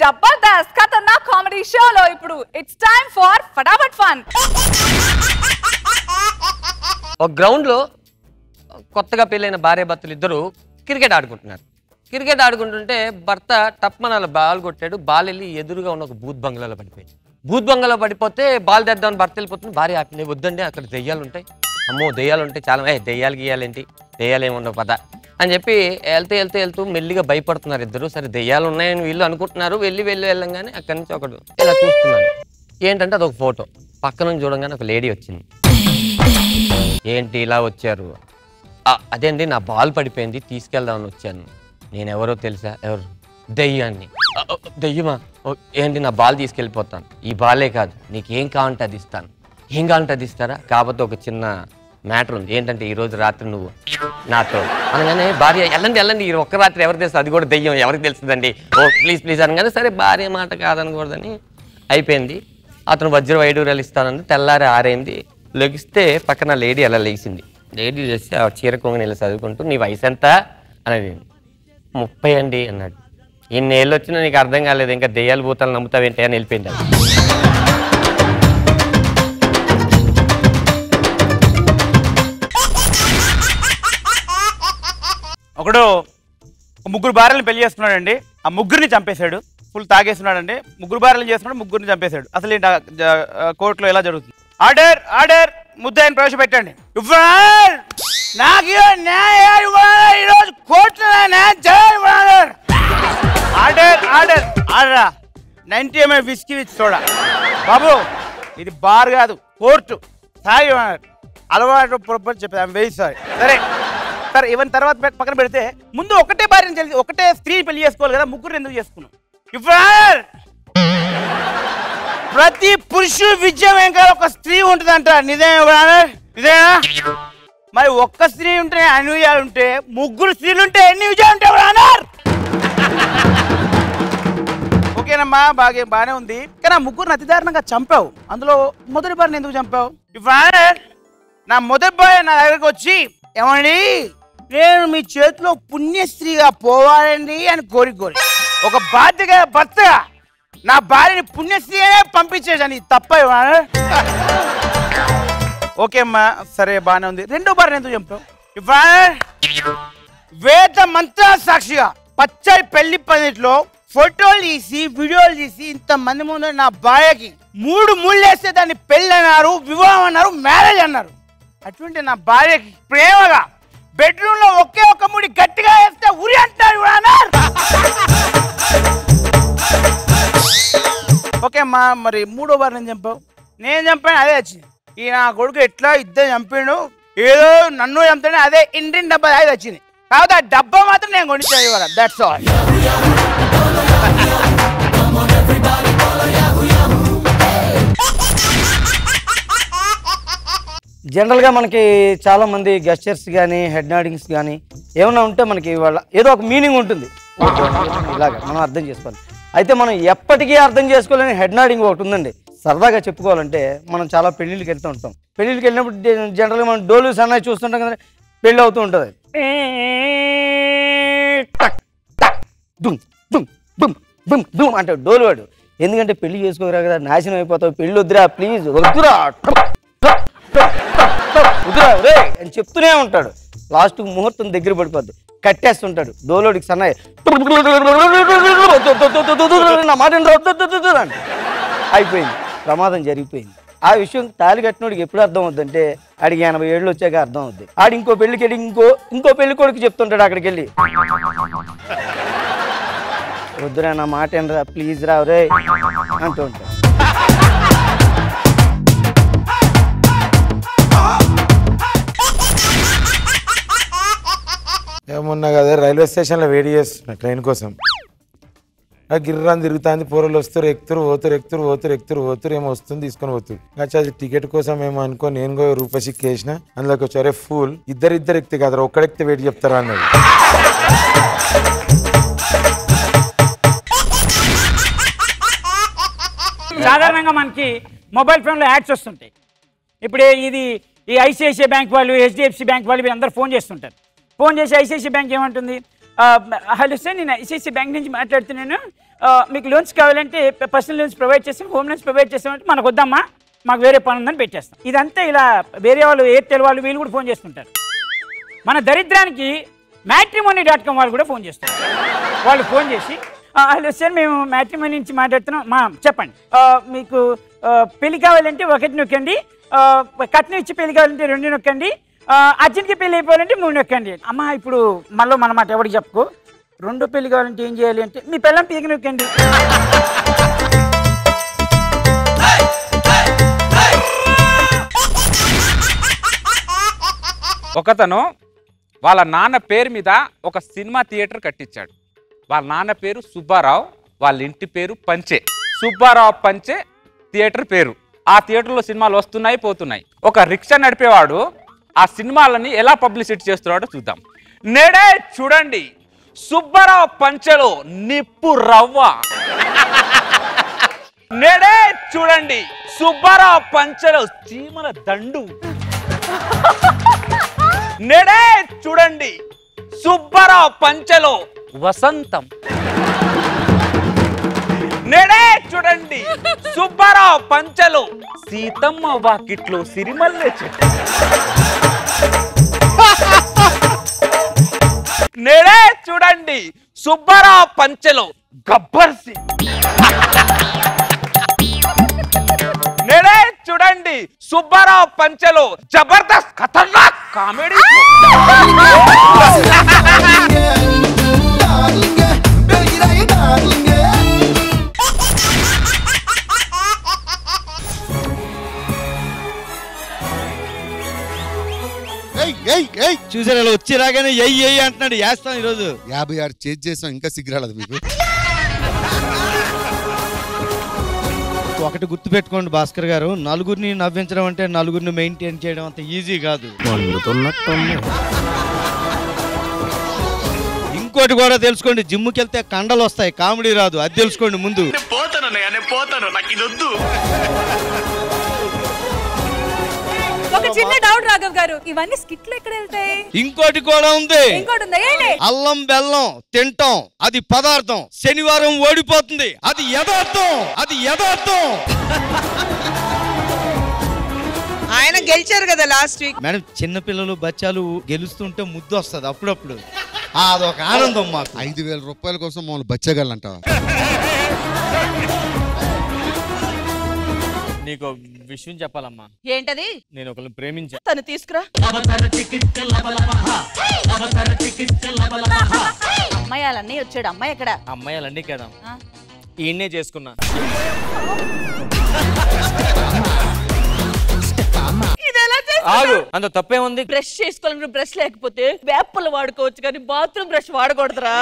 జబర్దస్త్ ఖతర్నాక్ comedy షోలో ఇప్పుడు it's time for ఫటాఫట్ ఫన్. ఒక గ్రౌండ్లో కొత్తగా పెళ్ళైన భార్యాభర్తలు ఇద్దరు క్రికెట్ ఆడుకుంటున్నారు. క్రికెట్ ఆడుకుంటుంటే భర్త టప్మనాల బాల్ కొట్టాడు. బాల్ వెళ్ళి ఎదురుగా ఉన్న ఒక బూత్ బంగ్లాలో పడిపోయింది. బూత్ బంగ్లాలో పడిపోతే బాల్ తెద్దామని భర్త వెళ్ళిపోతుంది. భార్య ఆపినాయి, వద్దండి అక్కడ దెయ్యాలు ఉంటాయి, అమ్మో దెయ్యాలు ఉంటాయి, చాలా దెయ్యాలు గీయాలేంటి, దెయ్యాలు ఏముండవు పద అని చెప్పి వెళ్తూ మెల్లిగా భయపడుతున్నారు ఇద్దరు. సరే దెయ్యాలు ఉన్నాయని వీళ్ళు అనుకుంటున్నారు. వెళ్ళంగానే అక్కడి నుంచి ఒకడు ఇలా చూస్తున్నాడు. ఏంటంటే అదొక ఫోటో. పక్క నుంచి చూడంగానే ఒక లేడీ వచ్చింది. ఏంటి ఇలా వచ్చారు? అదే అండి నా బాల్ పడిపోయింది, తీసుకెళ్దామని వచ్చాను. నేను ఎవరో తెలుసా? ఎవరు? దెయ్యాన్ని. దెయ్యమా? ఏంటి నా బాల్ తీసుకెళ్ళిపోతాను. ఈ బాలే కాదు, నీకేం కావాలంటే అది ఇస్తాను. ఏం కావాలంటే అది ఇస్తారా? కాకపోతే ఒక చిన్న మ్యాటర్ ఉంది. ఏంటంటే ఈరోజు రాత్రి నువ్వు నాతో అనగానే భార్య వెళ్ళండి ఈ ఒక్క రాత్రి ఎవరికి తెలుస్తుంది, అది కూడా దెయ్యం ఎవరికి తెలుస్తుందండి, ఓ ప్లీజ్ అనగానే సరే భార్య మాట కాదనకూడదని అయిపోయింది. అతను వజ్ర వైడూర్యాలు ఇస్తానని తెల్లారి ఆరైంది. లెగిస్తే పక్కన లేడీ అలా లేచింది. లేడీ చేసి ఆ చీర కొంగని ఇలా చదువుకుంటూ నీ వయసు ఎంత అనేది 30 అండి అన్నాడు. ఇన్నేళ్ళు వచ్చినా నీకు అర్థం కాలేదు, ఇంకా దెయ్యాలు భూతాలు నమ్ముతావేంటి అని వెళ్ళిపోయింది. ఒకడు ముగ్గురు భార్యలను పెళ్లి చేసుకున్నాడండి. ఆ ముగ్గురిని చంపేశాడు. ఫుల్ తాగేస్తున్నాడండి. ముగ్గురు భార్యలను చేసుకున్నాడు, ముగ్గురిని చంపేశాడు. అసలు కోర్టులో ఎలా జరుగుతుంది? ఆర్డర్ ముద్దాయిని ప్రవేశపెట్టండి. నాకు ఈరోజు కోర్టులో order 90 ml whisky with soda. బాబు ఇది బార్ కాదు, కోర్టు. తాగి అలవాటు పొరపాటు చెప్పేది. Very sorry. సరే ఇవన్నీ తర్వాత పక్కన పెడితే ముందు ఒకటే భార్యను ఒకటే స్త్రీ పెళ్లి చేసుకోవాలి కదా, ముగ్గురు ఎందుకు చేసుకున్నాం? ప్రతి పురుషుడు విజయం వెనకాల ఒక స్త్రీ ఉంటుందంట. నిజమేనా? మరి ఒక్క స్త్రీ ఉంటే అన్ని విజయాలు ఉంటే, ముగ్గురు స్త్రీలు ఉంటే ఎన్ని విజయాలు ఉంటాయి? ఓకేనమ్మా, బాగానే ఉంది. కానీ ఆ ముగ్గురిని అతి దారుణంగా చంపావు. అందులో మొదటి భార్యను ఎందుకు చంపావు? నా మొదటి భార్య నా దగ్గరకు వచ్చి, ఏమండి నేను మీ చేతిలో పుణ్యస్త్రీగా పోవాలండి అని కోరి ఒక బాధ్యత భర్తగా నా భార్యని పుణ్యస్త్రీనే పంపించేసాను. ఇది తప్ప? ఓకే అమ్మా, సరే బాగానే ఉంది. రెండో భార్యను ఎందుకు చంపావు? వేద మంత్ర సాక్షిగా పచ్చడి పెళ్లి పనిలో ఫోటోలు తీసి వీడియోలు తీసి ఇంతమంది ముందు నా భార్యకి 3 ముళ్ళు వేస్తే దాన్ని పెళ్ళి అన్నారు, వివాహం అన్నారు, మ్యారేజ్ అన్నారు. అటువంటి నా భార్యకి ప్రేమగా బెడ్రూమ్ లో ఒకే ఒక ముడి గట్టిగా వేస్తే ఉరి అంటారు. ఓకే అమ్మా, మరి మూడో భార్య నేను చంపావు? నేను చంపాను, అదే వచ్చింది. ఈ నా కొడుకు ఎట్లా ఇద్దరు చంపాడు, ఏదో నన్ను చంపాడు, అదే ఇంటిని డబ్బా అది వచ్చింది. కాబట్టి ఆ డబ్బా మాత్రం నేను కొనిచ్చాను ఇవాళ. That's all. జనరల్గా మనకి చాలామంది గెస్చర్స్ కానీ హెడ్ నాడింగ్స్ కానీ ఏమైనా ఉంటే మనకి ఇవాళ ఏదో ఒక మీనింగ్ ఉంటుంది. ఇలాగ మనం అర్థం చేసుకోవాలి. అయితే మనం ఎప్పటికీ అర్థం చేసుకోలేని హెడ్ నాడింగ్ ఒకటి ఉందండి. సరదాగా చెప్పుకోవాలంటే మనం చాలా పెళ్ళిళ్ళకి వెళ్తూ ఉంటాం. పెళ్ళిళ్ళకి వెళ్ళినప్పుడు జనరల్గా మనం డోలు సన్నాయి చూస్తుంటాం కదా, పెళ్ళి అవుతూ ఉంటుంది. అంటే డోలు వాడు. ఎందుకంటే పెళ్లి చేసుకోరా కదా, నాశనం అయిపోతావు, పెళ్ళి వద్దురా, ప్లీజ్ వద్దురా రే అని చెప్తూనే ఉంటాడు. లాస్ట్ ముహూర్తం దగ్గర పడిపోద్ది, కట్టేస్తుంటాడు డోలోడికి సన్నాయి. నా మాట అంటే అయిపోయింది, ప్రమాదం జరిగిపోయింది. ఆ విషయం తాళి కట్టినోడికి ఎప్పుడు అర్థం అవుద్దంటే ఆడికి 80 ఏళ్ళు వచ్చాక అర్థం అవుద్ది. ఆడి ఇంకో పెళ్లికి వెళ్ళి ఇంకో పెళ్లి కొడుకు చెప్తుంటాడు అక్కడికి వెళ్ళి, వద్దురా నా మాట ఏంట్రా ప్లీజ్ రా రే అంటూ ఉంటాడు. ఏమున్నా కదా రైల్వే స్టేషన్లో వెయిట్ చేస్తున్నా ట్రైన్ కోసం. గిర్రాన్ని తిరుగుతుంది, పూరలు వస్తారు, ఎక్కుతారు ఏమో వస్తుంది తీసుకొని పోతురు. అది టికెట్ కోసం ఏమో అనుకో నేను రూపాయికి వేసిన. అందులోకి వచ్చారే ఫుల్ ఇద్దరు ఎక్కితే కదా, ఒక్కడెక్కితే వెయిట్ చెప్తారా అన్నది. సాధారణంగా మనకి మొబైల్ ఫోన్లో యాడ్స్ వస్తుంటాయి. ఇప్పుడు ఈ ఐసిఐసిఐ బ్యాంక్ వాళ్ళు, హెచ్డిఎఫ్సి బ్యాంక్ వాళ్ళు వీళ్ళందరూ ఫోన్ చేస్తుంటారు. ఫోన్ చేసి ఐసిఐసిఐ బ్యాంక్ ఏమంటుంది, హలో సార్ నేను ఐసిఐసిఐ బ్యాంక్ నుంచి మాట్లాడుతున్నాను, మీకు లోన్స్ కావాలంటే పర్సనల్ లోన్స్ ప్రొవైడ్ చేస్తాం, హోమ్ లోన్స్ ప్రొవైడ్ చేస్తామంటే మనకు వద్దమ్మా, మాకు వేరే పని ఉందని పెట్టేస్తాం. ఇదంతా ఇలా వేరే వాళ్ళు ఎయిర్టెల్ వాళ్ళు వీళ్ళు కూడా ఫోన్ చేస్తుంటారు. మన దరిద్రానికి matrimony.com వాళ్ళు కూడా ఫోన్ చేస్తారు. వాళ్ళు ఫోన్ చేసి హలో సార్, మేము మ్యాట్రిమోనీ నుంచి మాట్లాడుతున్నాం, చెప్పండి, మీకు పెళ్లి కావాలంటే 1 నొక్కండి, కట్నం ఇచ్చి పెళ్లి కావాలంటే 2 నొక్కండి, అర్జెంట్గా పెళ్లి అయిపోవాలంటే 3 నొక్కండి. అమ్మ ఇప్పుడు మళ్ళీ మన మాట ఎవరికి చెప్పుకో, 2 పెళ్లి కావాలంటే ఏం చేయాలి అంటే మీ పిల్లం పీక నొక్కండి. ఒకతను వాళ్ళ నాన్న పేరు మీద ఒక సినిమా థియేటర్ కట్టించాడు. వాళ్ళ నాన్న పేరు సుబ్బారావు, వాళ్ళ ఇంటి పేరు పంచే. సుబ్బారావు పంచే థియేటర్ పేరు. ఆ థియేటర్లో సినిమాలు వస్తున్నాయి పోతున్నాయి. ఒక రిక్షా నడిపేవాడు ఆ సినిమాలని ఎలా పబ్లిసిటీ చేస్తున్నాడో చూద్దాం. నేడే చూడండి సుబ్బారావు పంచెలో నిప్పు రవ్వ. నేడే చూడండి సుబ్బారావు పంచెలో చీమల దండు. నేడే చూడండి సుబ్బారావు పంచెలో వసంతం. నేడే చూడండి సుబ్బారావు పంచెలో సీతమ్మ వాకిట్లో సిరిమల్లె చెట్టు. నేడే చూడండి సుబ్బారావు పంచెలో గబ్బర్ సింగ్. నేడే చూడండి సుబ్బారావు పంచెలో జబర్దస్త్ ఖతర్నాక్ కామెడీ. చూసారు అలా వచ్చి రాగానే ఎయ్యి అంటున్నాడు. వేస్తాం ఈరోజు 56 చేజ్ చేసాం, ఇంకా సిగ్గురాలేదు మీకు. ఒకటి గుర్తు పెట్టుకోండి భాస్కర్ గారు, నలుగురిని నవ్వించడం అంటే నలుగురిని మెయింటైన్ చేయడం అంత ఈజీ కాదు. ఇంకోటి కూడా తెలుసుకోండి, జిమ్కి వెళ్తే కండలు వస్తాయి, కామెడీ రాదు. అది తెలుసుకోండి ముందు. ఒక చిన్న డౌట్ రాఘవ్ గారు, ఇవన్నీ స్కిట్లు ఎక్కడ వెళ్తాయి? ఇంకోటి కూడా ఉంది. ఇంకోటి ఉందా? ఏంటి? అల్లం బెల్లం తింటాం, అది పదార్థం. శనివారం ఓడిపోతుంది, అది యథార్థం. అది యథార్థం. ఆయన గెలిచారు కదా లాస్ట్ వీక్. మేడం, చిన్నపిల్లలు బచ్చాలు గెలుస్తుంటే ముద్దు వస్తుంది అప్పుడప్పుడు. అదొక ఆనందం మాకు. 5,000 రూపాయల కోసం మమ్మల్ని బచ్చగలంటావా? నీకు విషయం చెప్పాలమ్మా. ఏంటది? నేను ఒకరిని ప్రేమించా. తను తీసుకురా. అమ్మాయాలన్నీ వచ్చాడు. అమ్మాయి ఎక్కడ? అమ్మాయిలన్నీ కదా, ఈయన్నే చేసుకున్నా. ఆగు, అంత తప్పేముంది? బ్రష్ చేసుకోవాలంటే బ్రష్ లేకపోతే వేపలు వాడుకోవచ్చు కానీ బాత్రూమ్ బ్రష్ వాడకూడదురా.